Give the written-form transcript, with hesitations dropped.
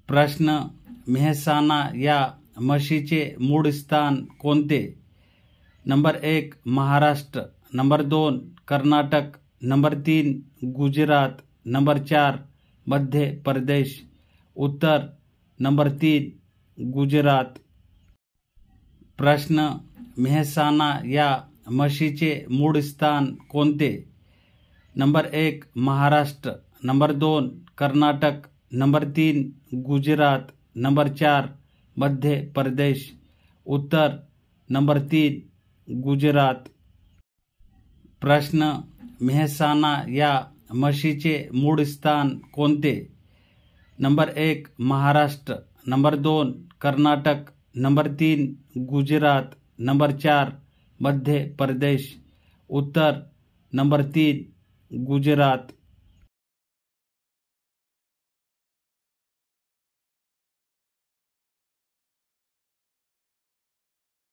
प्रश्न मेहसाणा या म्हशीचे मूळ स्थान कोणते? Number 1 Maharashtra, number 2 Karnataka, number 3 Gujarat, number 4 Madhya Pradesh. उत्तर नंबर 3 गुजरात. प्रश्न मेहसाणा या म्हशीचे मूळ स्थान कोणते? Number 1 Maharashtra, number 2 Karnataka, number 3 Gujarat, number 4 Madhya Pradesh. उत्तर नंबर 3 गुजरात. प्रश्न मेहसाणा या म्हशीचे मूळ स्थान कोणते? Number 1 Maharashtra, number 2 Karnataka, number 3 Gujarat, number 4 Madhya Pradesh. उत्तर नंबर 3 गुजरात.